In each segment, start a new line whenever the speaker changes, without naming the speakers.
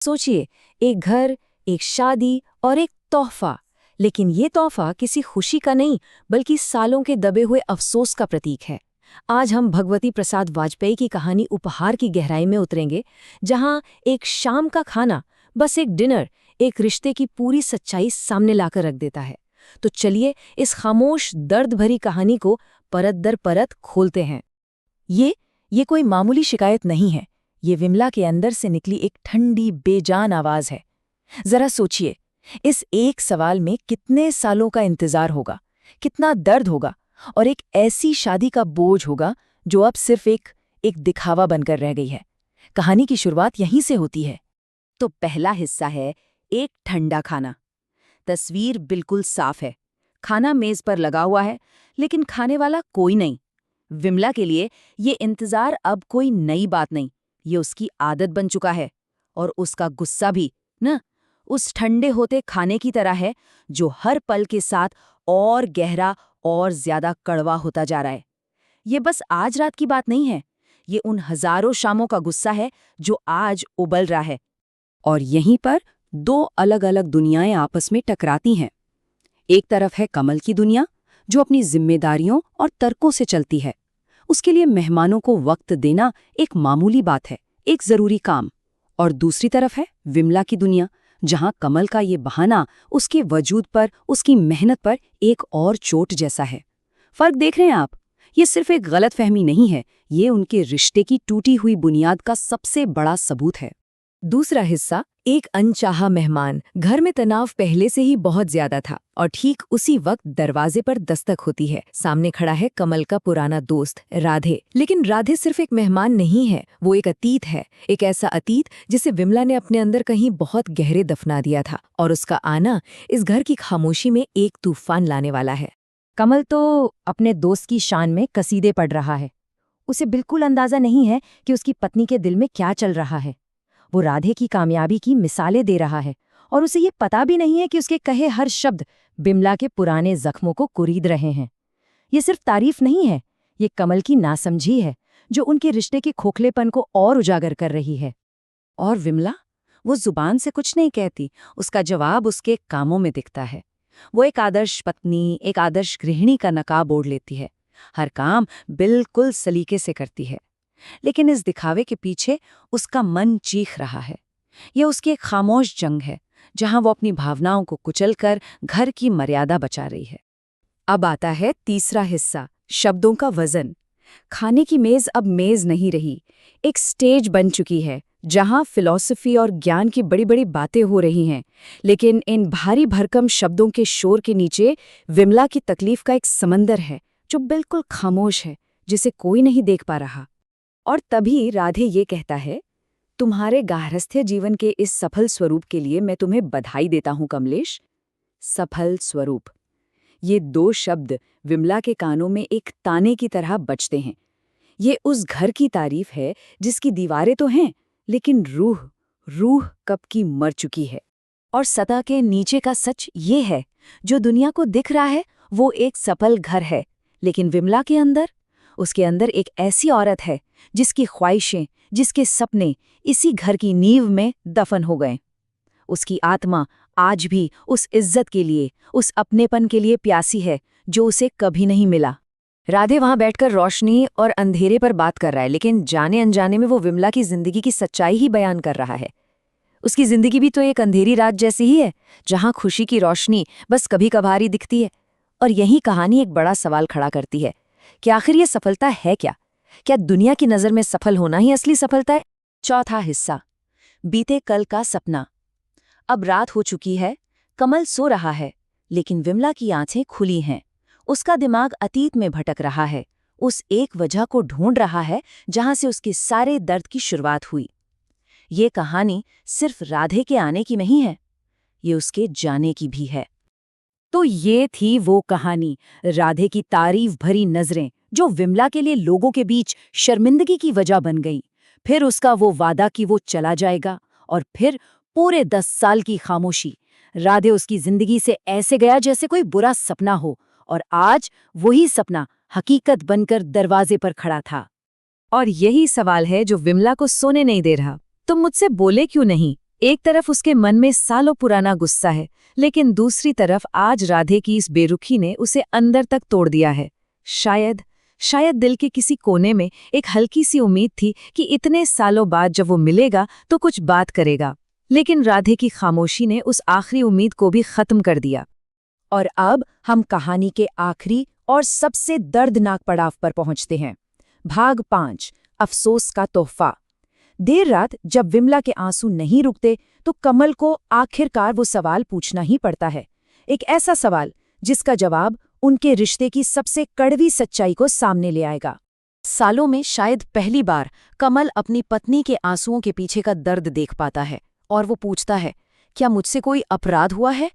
सोचिए, एक घर, एक शादी और एक तोहफा। लेकिन ये तोहफा किसी खुशी का नहीं, बल्कि सालों के दबे हुए अफसोस का प्रतीक है। आज हम भगवती प्रसाद वाजपेयी की कहानी उपहार की गहराई में उतरेंगे, जहां एक शाम का खाना, बस एक डिनर, एक रिश्ते की पूरी सच्चाई सामने लाकर रख देता है। तो चलिए इस खामोश दर्द भरी कहानी को परत दर परत खोलते हैं। ये कोई मामूली शिकायत नहीं है। ये विमला के अंदर से निकली एक ठंडी बेजान आवाज है। जरा सोचिए, इस एक सवाल में कितने सालों का इंतजार होगा, कितना दर्द होगा, और एक ऐसी शादी का बोझ होगा जो अब सिर्फ एक दिखावा बनकर रह गई है। कहानी की शुरुआत यहीं से होती है।
तो पहला हिस्सा है एक ठंडा खाना। तस्वीर बिल्कुल साफ है। खाना मेज पर लगा हुआ है, लेकिन खाने वाला कोई नहीं। विमला के लिए ये इंतजार अब कोई नई बात नहीं, ये उसकी आदत बन चुका है। और उसका गुस्सा भी न उस ठंडे होते खाने की तरह है, जो हर पल के साथ और गहरा और ज्यादा कड़वा होता जा रहा है। ये बस आज रात की बात नहीं है, ये उन हजारों शामों का गुस्सा है जो आज उबल रहा है। और यहीं पर दो अलग अलग दुनियाएं आपस में टकराती हैं। एक तरफ है कमल की दुनिया, जो अपनी जिम्मेदारियों और तर्कों से चलती है। उसके लिए मेहमानों को वक्त देना एक मामूली बात है, एक जरूरी काम। और दूसरी तरफ है विमला की दुनिया, जहां कमल का ये बहाना उसके वजूद पर, उसकी मेहनत पर एक और चोट जैसा है। फर्क देख रहे हैं आप? ये सिर्फ एक गलतफहमी नहीं है, ये उनके रिश्ते की टूटी हुई बुनियाद का सबसे बड़ा सबूत है।
दूसरा हिस्सा, एक अनचाहा मेहमान। घर में तनाव पहले से ही बहुत ज्यादा था, और ठीक उसी वक्त दरवाजे पर दस्तक होती है। सामने खड़ा है कमल का पुराना दोस्त राधे। लेकिन राधे सिर्फ एक मेहमान नहीं है, वो एक अतीत है। एक ऐसा अतीत जिसे विमला ने अपने अंदर कहीं बहुत गहरे दफना दिया था, और उसका आना इस घर की खामोशी में एक तूफान लाने वाला है।
कमल तो अपने दोस्त की शान में कसीदे पढ़ रहा है। उसे बिल्कुल अंदाजा नहीं है कि उसकी पत्नी के दिल में क्या चल रहा है। वो राधे की कामयाबी की मिसालें दे रहा है, और उसे ये पता भी नहीं है कि उसके कहे हर शब्द बिमला के पुराने जख्मों को कुरीद रहे हैं। ये सिर्फ तारीफ नहीं है, ये कमल की नासमझी है, जो उनके रिश्ते के खोखलेपन को और उजागर कर रही है। और विमला, वो जुबान से कुछ नहीं कहती, उसका जवाब उसके कामों में दिखता है। वो एक आदर्श पत्नी, एक आदर्श गृहिणी का नकाब ओढ़ लेती है। हर काम बिल्कुल सलीके से करती है। लेकिन इस दिखावे के पीछे उसका मन चीख रहा है। यह उसकी एक खामोश जंग है, जहां वो अपनी भावनाओं को कुचलकर घर की मर्यादा बचा रही है।
अब आता है तीसरा हिस्सा, शब्दों का वजन। खाने की मेज अब मेज नहीं रही, एक स्टेज बन चुकी है, जहां फिलॉसफी और ज्ञान की बड़ी बड़ी बातें हो रही हैं। लेकिन इन भारी भरकम शब्दों के शोर के नीचे विमला की तकलीफ का एक समंदर है, जो बिल्कुल खामोश है, जिसे कोई नहीं देख पा रहा। और तभी राधे ये कहता है, तुम्हारे गार्हस्थ्य जीवन के इस सफल स्वरूप के लिए मैं तुम्हें बधाई देता हूं कमलेश। सफल स्वरूप, ये दो शब्द विमला के कानों में एक ताने की तरह बजते हैं। ये उस घर की तारीफ है जिसकी दीवारें तो हैं, लेकिन रूह कब की मर चुकी है। और सतह के नीचे का सच ये है, जो दुनिया को दिख रहा है वो एक सफल घर है, लेकिन विमला के अंदर, उसके अंदर एक ऐसी औरत है जिसकी ख्वाहिशें, जिसके सपने इसी घर की नींव में दफन हो गए। उसकी आत्मा आज भी उस इज्जत के लिए, उस अपनेपन के लिए प्यासी है जो उसे कभी नहीं मिला। राधे वहां बैठकर रोशनी और अंधेरे पर बात कर रहा है, लेकिन जाने अनजाने में वो विमला की जिंदगी की सच्चाई ही बयान कर रहा है। उसकी जिंदगी भी तो एक अंधेरी रात जैसी ही है, जहां खुशी की रोशनी बस कभी कभार ही दिखती है। और यही कहानी एक बड़ा सवाल खड़ा करती है कि आखिर ये सफलता है क्या? क्या दुनिया की नज़र में सफल होना ही असली सफलता है? चौथा हिस्सा, बीते कल का सपना। अब रात हो चुकी है, कमल सो रहा है, लेकिन विमला की आंखें खुली हैं। उसका दिमाग अतीत में भटक रहा है, उस एक वजह को ढूंढ रहा है जहां से उसके सारे दर्द की शुरुआत हुई। ये कहानी सिर्फ राधे के आने की नहीं है, ये उसके जाने की भी है। तो ये थी वो कहानी, राधे की तारीफ भरी नजरें, जो विमला के लिए लोगों के बीच शर्मिंदगी की वजह बन गई। फिर उसका वो वादा कि वो चला जाएगा, और फिर पूरे 10 साल की खामोशी। राधे उसकी जिंदगी से ऐसे गया जैसे कोई बुरा सपना हो, और आज वही सपना हकीकत बनकर दरवाजे पर खड़ा था। और यही सवाल है जो विमला को सोने नहीं दे रहा। तुम मुझसे बोले क्यों नहीं? एक तरफ उसके मन में सालों पुराना गुस्सा है, लेकिन दूसरी तरफ आज राधे की इस बेरुखी ने उसे अंदर तक तोड़ दिया है। शायद दिल के किसी कोने में एक हल्की सी उम्मीद थी कि इतने सालों बाद जब वो मिलेगा तो कुछ बात करेगा, लेकिन राधे की खामोशी ने उस आखिरी उम्मीद को भी खत्म कर दिया।
और अब हम कहानी के आखिरी और सबसे दर्दनाक पड़ाव पर पहुंचते हैं। भाग 5, अफसोस का तोहफा। देर रात जब विमला के आंसू नहीं रुकते तो कमल को आखिरकार वो सवाल पूछना ही पड़ता है। एक ऐसा सवाल जिसका जवाब उनके रिश्ते की सबसे कड़वी सच्चाई को सामने ले आएगा। सालों में शायद पहली बार कमल अपनी पत्नी के आंसुओं के पीछे का दर्द देख पाता है और वो पूछता है, क्या मुझसे कोई अपराध हुआ है?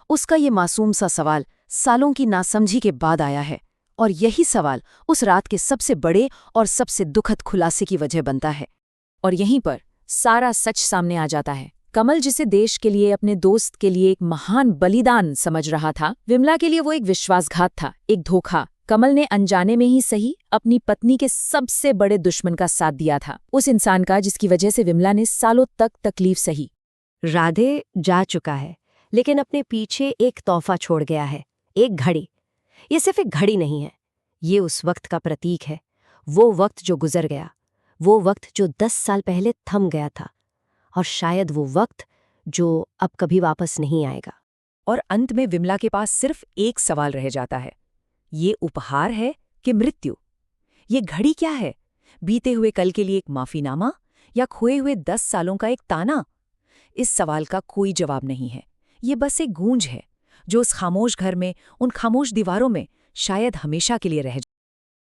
उसका ये मासूम सा सवाल सालों की नासमझी के बाद आया है, और यही सवाल उस रात के सबसे बड़े और सबसे दुखद खुलासे की वजह बनता है। और यहीं पर सारा सच सामने आ जाता है। कमल जिसे देश के लिए, अपने दोस्त के लिए एक महान बलिदान समझ रहा था, विमला के लिए वो एक विश्वासघात था, एक धोखा। कमल ने अनजाने में ही सही अपनी पत्नी के सबसे बड़े दुश्मन का साथ दिया था, उस इंसान का जिसकी वजह से विमला ने सालों तक तकलीफ सही।
राधे जा चुका है, लेकिन अपने पीछे एक तोहफा छोड़ गया है, एक घड़ी। ये सिर्फ एक घड़ी नहीं है, ये उस वक्त का प्रतीक है, वो वक्त जो गुजर गया, वो वक्त जो 10 साल पहले थम गया था, और शायद वो वक्त जो अब कभी वापस नहीं आएगा।
और अंत में विमला के पास सिर्फ एक सवाल रह जाता है, ये उपहार है कि मृत्यु? ये घड़ी क्या है? बीते हुए कल के लिए एक माफीनामा या खोए हुए 10 सालों का एक ताना? इस सवाल का कोई जवाब नहीं है। ये बस एक गूंज है जो उस खामोश घर में, उन खामोश दीवारों में शायद हमेशा के लिए रह